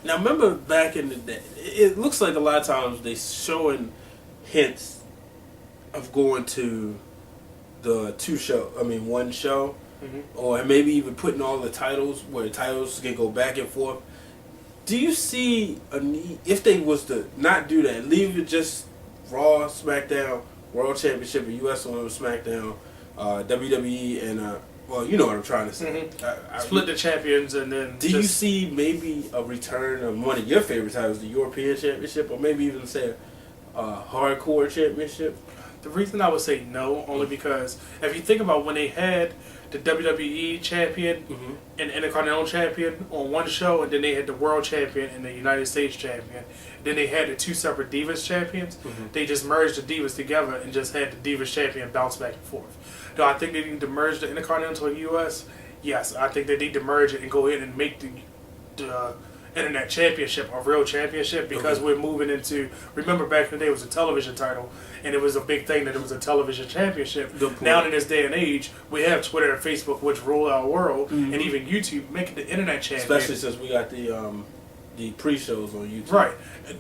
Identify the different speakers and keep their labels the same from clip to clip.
Speaker 1: Now, remember back in the day, it looks like a lot of times they showing hints of going to the one show, or maybe even putting all the titles where the titles can go back and forth. Do you see a need, if they was to not do that, leave it just Raw, SmackDown, World Championship, and US on SmackDown, WWE, and well, you know what I'm trying to say.
Speaker 2: Split the champions and then.
Speaker 1: Do you see maybe a return of one of your favorite titles, the European Championship, or maybe even say Hardcore Championship?
Speaker 2: The reason I would say no, only because if you think about when they had the WWE Champion and Intercontinental Champion on one show, and then they had the World Champion and the United States Champion, then they had the two separate Divas Champions, they just merged the Divas together and just had the Divas Champion bounce back and forth. Do I think they need to merge the Intercontinental and US? Yes, I think they need to merge it and go ahead and make the Internet Championship a real championship, because we're moving into, remember back in the day it was a television title, and it was a big thing that it was a television championship. Now in this day and age, we have Twitter and Facebook, which rule our world, and even YouTube, make it the Internet Champion.
Speaker 1: Especially since we got the pre-shows on YouTube.
Speaker 2: Right.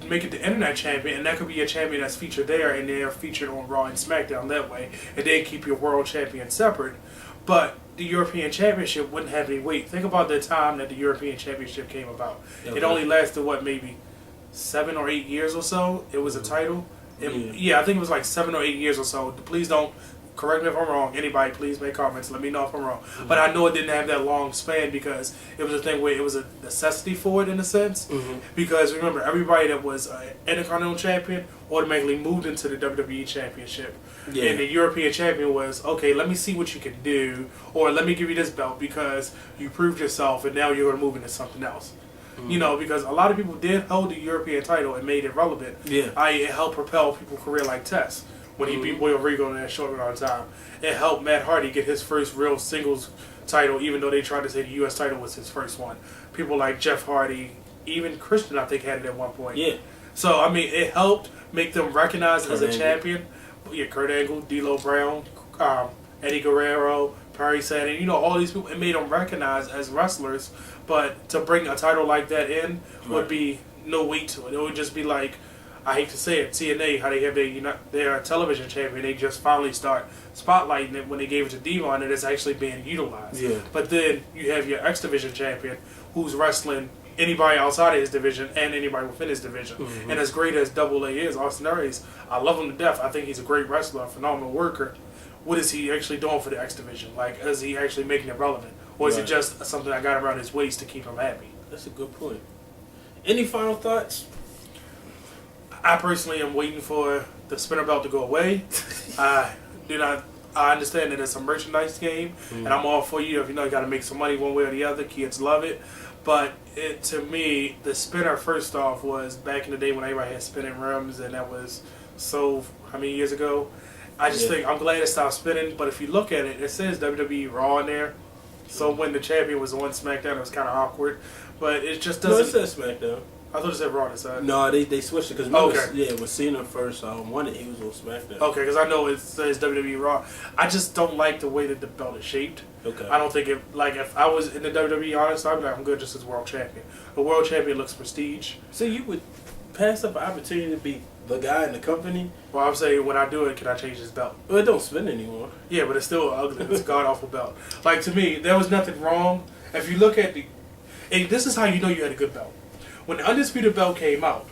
Speaker 2: Make it the Internet Champion, and that could be a champion that's featured there, and they're featured on Raw and SmackDown that way, and then keep your World Champion separate. But the European Championship wouldn't have any weight. Think about the time that the European Championship came about. It only lasted, maybe 7 or 8 years or so? It was a title? I think it was like 7 or 8 years or so. Please don't correct me if I'm wrong. Anybody, please make comments. Let me know if I'm wrong. But I know it didn't have that long span, because it was a thing where it was a necessity for it in a sense. Because remember, everybody that was an Intercontinental Champion automatically moved into the WWE Championship. And the European Champion was, okay, let me see what you can do, or let me give you this belt because you proved yourself and now you're going to move into something else. You know, because a lot of people did hold the European title and made it relevant. It helped propel people's career like Tess when he beat William Regal in that short amount of time. It helped Matt Hardy get his first real singles title, even though they tried to say the U.S. title was his first one. People like Jeff Hardy, even Christian, I think, had it at one point. So, I mean, it helped make them recognized as a champion. Kurt Angle, D'Lo Brown, Eddie Guerrero, Perry Saturn, you know, all these people, it made them recognized as wrestlers. But to bring a title like that in would be no weight to it. It would just be like, I hate to say it, TNA, how they have their television champion, they just finally start spotlighting it when they gave it to Devon, and it's actually being utilized. But then you have your X Division champion who's wrestling anybody outside of his division and anybody within his division. And as great as Double A is, Austin Aries, I love him to death. I think he's a great wrestler, a phenomenal worker. What is he actually doing for the X Division? Like, is he actually making it relevant? Or is it just something I got around his waist to keep him happy?
Speaker 1: That's a good point. Any final thoughts?
Speaker 2: I personally am waiting for the spinner belt to go away. I understand that it's a merchandise game, and I'm all for you. If you know you got to make some money one way or the other, kids love it. But to me, the spinner, first off, was back in the day when everybody had spinning rims, and that was how many years ago? I just think I'm glad it stopped spinning. But if you look at it, it says WWE Raw in there. So when the champion was on SmackDown, it was kind of awkward. But it just doesn't.
Speaker 1: No, it says SmackDown.
Speaker 2: I thought it said Raw inside.
Speaker 1: No, they switched it because it was Cena first. One he was on SmackDown.
Speaker 2: Okay, because I know it says WWE Raw. I just don't like the way that the belt is shaped.
Speaker 1: Okay.
Speaker 2: I don't think it, like, if I was in the WWE, honestly, I'd be like, I'm good just as world champion. The world champion looks prestige.
Speaker 1: So you would pass up an opportunity to be the guy in the company?
Speaker 2: Well, I'm saying when I do it, can I change this belt?
Speaker 1: Well, it don't spin anymore.
Speaker 2: Yeah, but it's still ugly. It's a god-awful belt. Like, to me, there was nothing wrong. If you look at and this is how you know you had a good belt. When the Undisputed Belt came out,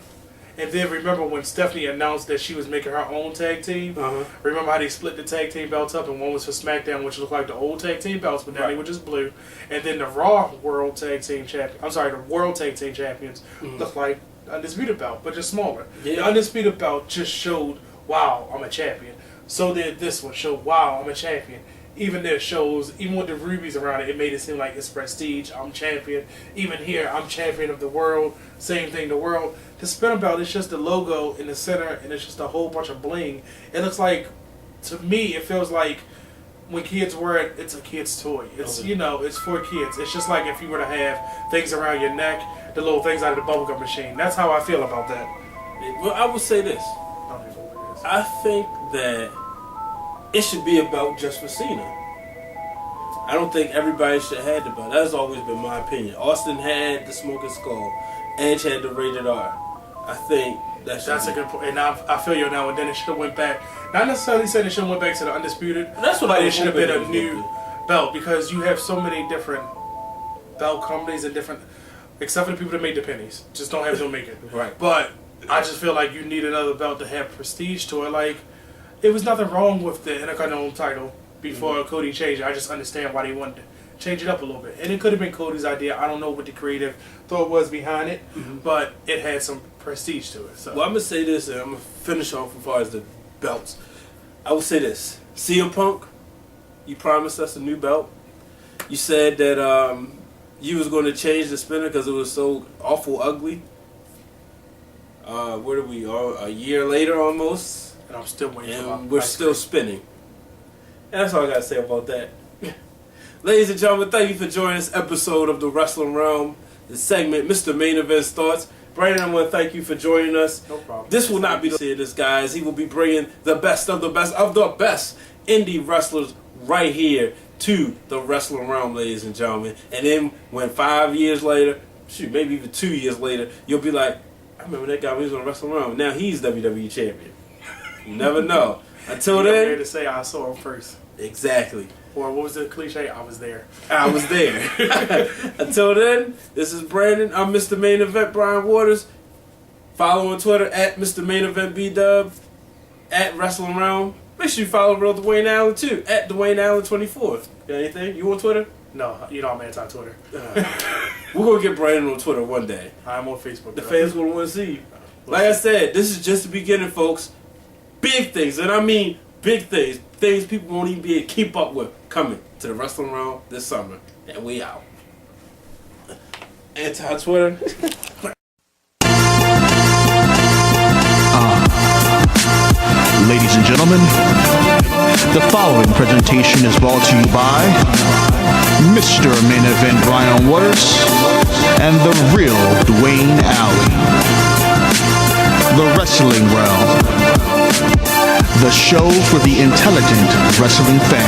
Speaker 2: and then remember when Stephanie announced that she was making her own tag team? Remember how they split the tag team belts up, and one was for SmackDown, which looked like the old tag team belts, but now they were just blue. And then the Raw World Tag Team the World Tag Team Champions looked like the Undisputed Belt, but just smaller. The Undisputed Belt just showed, wow, I'm a champion. So did this one show, wow, I'm a champion. Even their shows, even with the rubies around it, it made it seem like it's prestige. I'm champion. Even here, I'm champion of the world. Same thing, the world. The spinner belt is just the logo in the center, and it's just a whole bunch of bling. It looks like, to me, it feels like when kids wear it, it's a kid's toy. It's it's for kids. It's just like if you were to have things around your neck, the little things out of the bubblegum machine. That's how I feel about that.
Speaker 1: Well, I would say this. I think that it should be a belt just for Cena. I don't think everybody should have the belt. That's always been my opinion. Austin had the Smoking Skull. Edge had the rated R. I think that's
Speaker 2: a good point. And I feel you now. And then it should have went back. Not necessarily saying it should have went back to the Undisputed.
Speaker 1: That's what
Speaker 2: but it should have been a new belt because you have so many different belt companies and different, except for the people that make the pennies. Just don't have them make it.
Speaker 1: Right.
Speaker 2: But I just feel like you need another belt to have prestige to it. Like, it was nothing wrong with the Intercontinental title before Cody changed it. I just understand why they wanted to change it up a little bit. And it could have been Cody's idea. I don't know what the creative thought was behind it, but it had some prestige to it. So.
Speaker 1: Well, I'm going to say this, and I'm going to finish off as far as the belts. I will say this. CM Punk, you promised us a new belt. You said that you was going to change the spinner because it was so awful ugly. Where are we? A year later almost.
Speaker 2: And I'm still waiting for
Speaker 1: and we're still spinning. And that's all I got to say about that. Ladies and gentlemen, thank you for joining this episode of the Wrestling Realm, the segment, Mr. Main Event's Thoughts. Brandon, I want to thank you for joining us.
Speaker 2: No problem.
Speaker 1: This will not be this, guys. He will be bringing the best of the best of the best indie wrestlers right here to the Wrestling Realm, ladies and gentlemen. And then when 5 years later, maybe even 2 years later, you'll be like, I remember that guy when he was on the Wrestling Realm. Now he's WWE Champion. You never know. Until then,
Speaker 2: here to say I saw him first.
Speaker 1: Exactly.
Speaker 2: Or what was the cliche? I was there.
Speaker 1: I was there. Until then, this is Brandon. I'm Mr. Main Event Brian Waters. Follow on Twitter at Mr. Main Event B-Dub, at Wrestling Realm. Make sure you follow Real Dwayne Allen too, at Dwayne Allen 24. Got anything? You on Twitter?
Speaker 2: No, you know I'm anti-Twitter.
Speaker 1: We're going to get Brandon on Twitter one day.
Speaker 2: I'm on Facebook.
Speaker 1: The fans will want to see you. Like I said, this is just the beginning, folks. Big things, and I mean big things. Things people won't even be able to keep up with coming to the Wrestling Realm this summer. And we out. Anti-Twitter.
Speaker 3: Ladies and gentlemen, the following presentation is brought to you by Mr. Main Event Brian Waters and the real Dwayne Allen. The Wrestling Realm, the show for the intelligent wrestling fan.